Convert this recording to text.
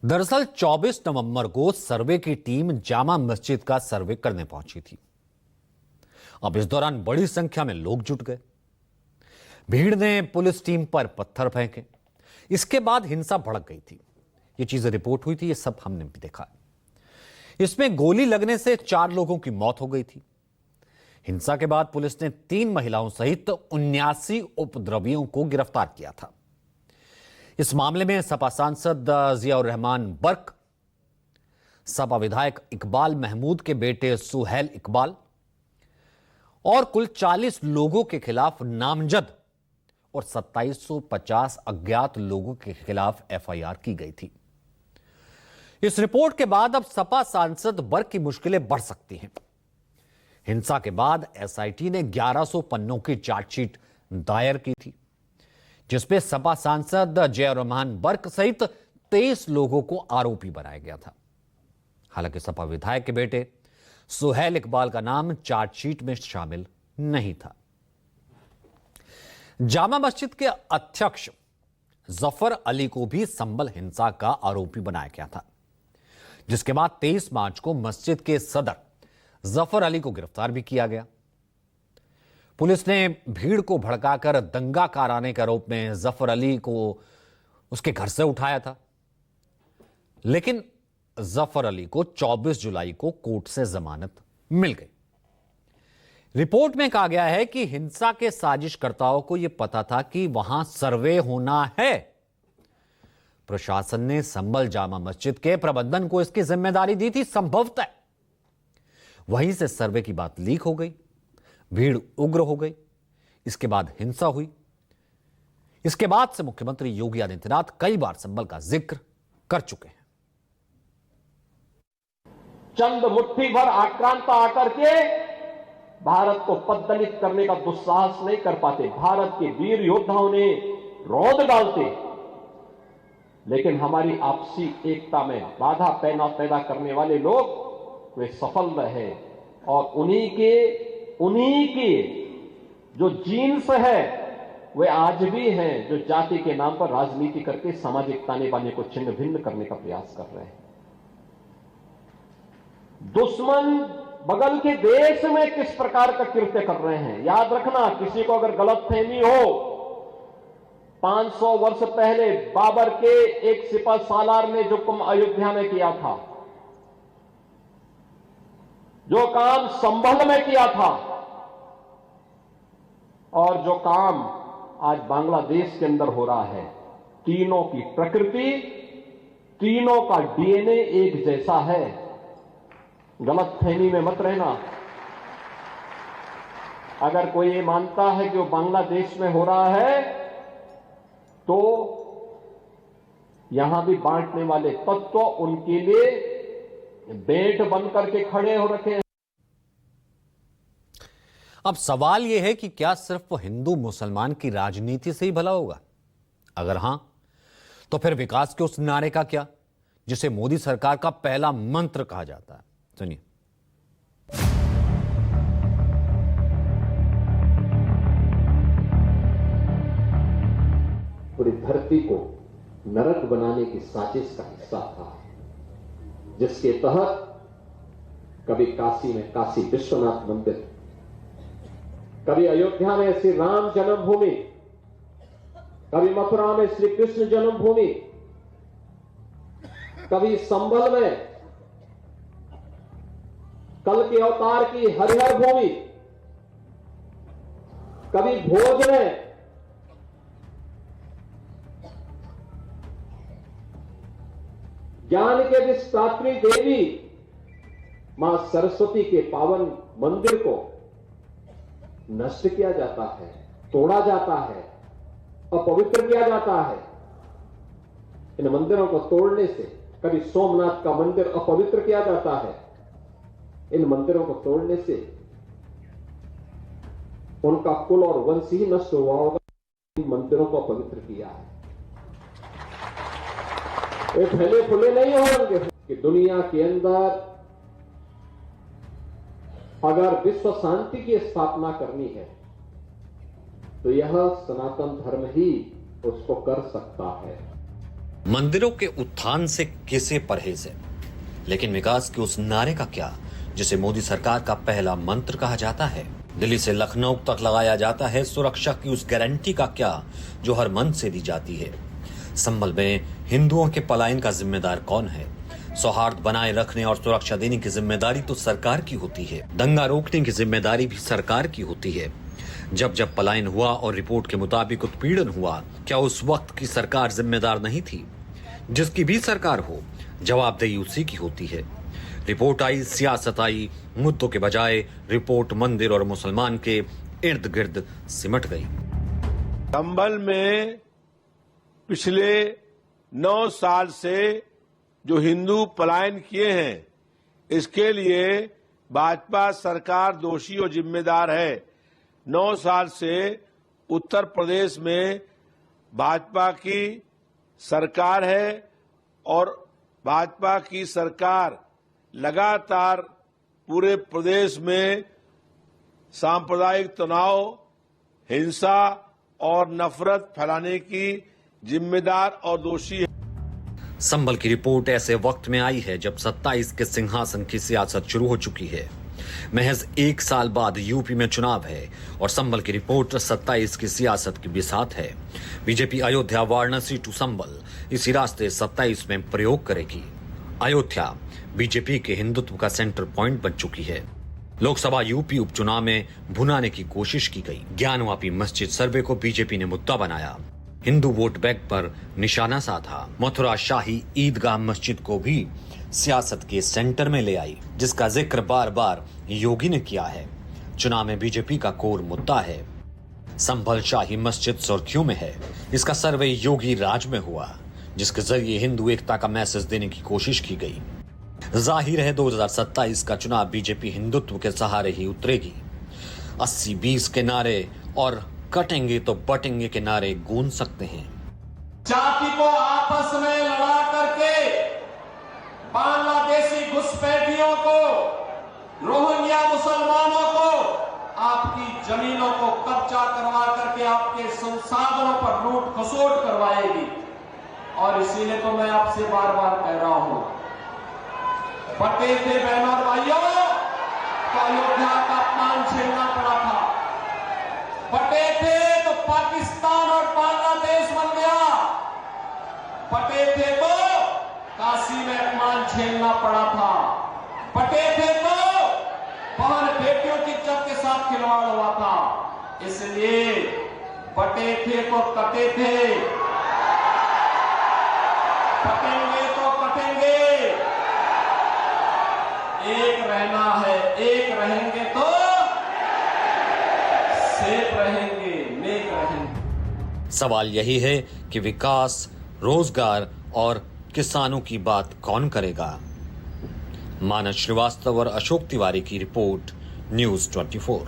दरअसल 24 नवंबर को सर्वे की टीम जामा मस्जिद का सर्वे करने पहुंची थी। अब इस दौरान बड़ी संख्या में लोग जुट गए। भीड़ ने पुलिस टीम पर पत्थर फेंके। इसके बाद हिंसा भड़क गई थी। ये चीजें रिपोर्ट हुई थी, ये सब हमने भी देखा। इसमें गोली लगने से 4 लोगों की मौत हो गई थी। हिंसा के बाद पुलिस ने 3 महिलाओं सहित 79 उपद्रवियों को गिरफ्तार किया था। इस मामले में सपा सांसद जियाउर रहमान बर्क, सपा विधायक इकबाल महमूद के बेटे सुहेल इकबाल और कुल 40 लोगों के खिलाफ नामजद और 2750 अज्ञात लोगों के खिलाफ एफआईआर की गई थी। इस रिपोर्ट के बाद अब सपा सांसद बर्क की मुश्किलें बढ़ सकती हैं। हिंसा के बाद एसआईटी ने 1100 पन्नों की चार्जशीट दायर की थी, जिसपे सपा सांसद जियाउर रहमान बर्क सहित 23 लोगों को आरोपी बनाया गया था। हालांकि सपा विधायक के बेटे सुहेल इकबाल का नाम चार्जशीट में शामिल नहीं था। जामा मस्जिद के अध्यक्ष जफर अली को भी संभल हिंसा का आरोपी बनाया गया था, जिसके बाद 23 मार्च को मस्जिद के सदर जफर अली को गिरफ्तार भी किया गया। पुलिस ने भीड़ को भड़काकर दंगा कराने के आरोप में जफर अली को उसके घर से उठाया था, लेकिन जफर अली को 24 जुलाई को कोर्ट से जमानत मिल गई। रिपोर्ट में कहा गया है कि हिंसा के साजिशकर्ताओं को यह पता था कि वहां सर्वे होना है। प्रशासन ने संभल जामा मस्जिद के प्रबंधन को इसकी जिम्मेदारी दी थी। संभवतः वहीं से सर्वे की बात लीक हो गई, भीड़ उग्र हो गई। इसके बाद हिंसा हुई। इसके बाद से मुख्यमंत्री योगी आदित्यनाथ कई बार संभल का जिक्र कर चुके हैं। चंद मुट्ठी भर आक्रांता आकर के भारत को पद्दलित करने का दुस्साहस नहीं कर पाते। भारत के वीर योद्धाओं ने रौंद डालते, लेकिन हमारी आपसी एकता में बाधा पैदा करने वाले लोग वे सफल रहे। और उन्हीं के जो जीन्स है वे आज भी हैं, जो जाति के नाम पर राजनीति करके सामाजिक ताने बाने को छिन्न भिन्न करने का प्रयास कर रहे हैं। दुश्मन बगल के देश में किस प्रकार का कृत्य कर रहे हैं, याद रखना। किसी को अगर गलतफहमी हो, 500 वर्ष पहले बाबर के एक सिपह सालार ने जो काम अयोध्या में किया था, जो काम संभल में किया था, और जो काम आज बांग्लादेश के अंदर हो रहा है, तीनों की प्रकृति, तीनों का डीएनए एक जैसा है। गलतफहमी में मत रहना। अगर कोई ये मानता है कि वो बांग्लादेश में हो रहा है, तो यहां भी बांटने वाले तत्व उनके लिए बेट बनकर के खड़े हो रखे हैं। अब सवाल यह है कि क्या सिर्फ हिंदू मुसलमान की राजनीति से ही भला होगा? अगर हां, तो फिर विकास के उस नारे का क्या, जिसे मोदी सरकार का पहला मंत्र कहा जाता है? सुनिए। पूरी धरती को नरक बनाने की साजिश का हिस्सा था, जिसके तहत कभी काशी में काशी विश्वनाथ मंदिर, कभी अयोध्या में श्री राम जन्मभूमि, कभी मथुरा में श्री कृष्ण जन्मभूमि, कभी संभल में कल के अवतार की हरिहर भूमि, कभी भोज में ज्ञान के विस्तात्री देवी मां सरस्वती के पावन मंदिर को नष्ट किया जाता है, तोड़ा जाता है, अपवित्र किया जाता है। इन मंदिरों को तोड़ने से कभी सोमनाथ का मंदिर अपवित्र किया जाता है। इन मंदिरों को तोड़ने से उनका कुल और वंश ही नष्ट हुआ होगा। इन मंदिरों को अपवित्र किया है। ये फैले फुले नहीं होंगे कि दुनिया के अंदर अगर विश्व शांति की स्थापना करनी है, तो यह सनातन धर्म ही उसको कर सकता है। मंदिरों के उत्थान से किसे परहेज है, लेकिन विकास के उस नारे का क्या जिसे मोदी सरकार का पहला मंत्र कहा जाता है। दिल्ली से लखनऊ तक लगाया जाता है सुरक्षा की उस गारंटी का क्या जो हर मन से दी जाती है। संभल में हिंदुओं के पलायन का जिम्मेदार कौन है। सौहार्द बनाए रखने और सुरक्षा देने की जिम्मेदारी तो सरकार की होती है। दंगा रोकने की जिम्मेदारी भी सरकार की होती है। जब जब पलायन हुआ और रिपोर्ट के मुताबिक उत्पीड़न हुआ, क्या उस वक्त की सरकार जिम्मेदार नहीं थी। जिसकी भी सरकार हो, जवाबदेही उसी की होती है। रिपोर्ट आई, सियासत आई, मुद्दों के बजाय रिपोर्ट मंदिर और मुसलमान के इर्द गिर्द सिमट गई। संभल में पिछले 9 साल से जो हिंदू पलायन किए हैं, इसके लिए भाजपा सरकार दोषी और जिम्मेदार है। 9 साल से उत्तर प्रदेश में भाजपा की सरकार है और भाजपा की सरकार लगातार पूरे प्रदेश में सांप्रदायिक तनाव, हिंसा और नफरत फैलाने की जिम्मेदार और दोषी है। संभल की रिपोर्ट ऐसे वक्त में आई है जब 27 के सिंहासन की सियासत शुरू हो चुकी है। महज 1 साल बाद यूपी में चुनाव है और संभल की रिपोर्ट 27 की सियासत की बिसात है। बीजेपी अयोध्या वाराणसी टू संभल इसी रास्ते 27 में प्रयोग करेगी। अयोध्या बीजेपी के हिंदुत्व का सेंटर पॉइंट बन चुकी है। लोकसभा यूपी उपचुनाव में भुनाने की कोशिश की गई। ज्ञानवापी मस्जिद सर्वे को बीजेपी ने मुद्दा बनाया। हिंदू वोट बैंक पर निशाना साधा। मथुरा शाही ईदगाह मस्जिद को भी सियासत के सेंटर में ले आई, जिसका जिक्र बार बार योगी ने किया है। चुनाव में बीजेपी का कोर मुद्दा है। संभल शाही मस्जिद सुर्खियों में है। इसका सर्वे योगी राज में हुआ, जिसके जरिए हिंदू एकता का मैसेज देने की कोशिश की गई। जाहिर है 2027 का चुनाव बीजेपी हिंदुत्व के सहारे ही उतरेगी। 80-20 के नारे और कटेंगे तो बटेंगे के नारे गूंज सकते हैं। जाति को आपस में लड़ा करके बांग्लादेशी घुसपैठियों को, रोहिंग्या मुसलमानों को आपकी जमीनों को कब्जा करवा करके आपके संसाधनों पर लूट खसोट करवाएगी। और इसीलिए तो मैं आपसे बार बार कह रहा हूं, बटे थे बहनों और भाइयों, तो अयोध्या का अपमान झेलना पड़ा था। बटे थे तो पाकिस्तान और बांग्लादेश बन गया। बटे थे तो काशी में अपमान झेलना पड़ा था। बटे थे तो बहन बेटियों की इज्जत के साथ खिलवाड़ हुआ था। इसलिए बटे थे तो कटे थे, कटेंगे तो कटेंगे। एक रहना है, एक रहेंगे तो सेफ रहेंगे, नेक रहेंगे। सवाल यही है कि विकास, रोजगार और किसानों की बात कौन करेगा। मानस श्रीवास्तव और अशोक तिवारी की रिपोर्ट, न्यूज़ 24।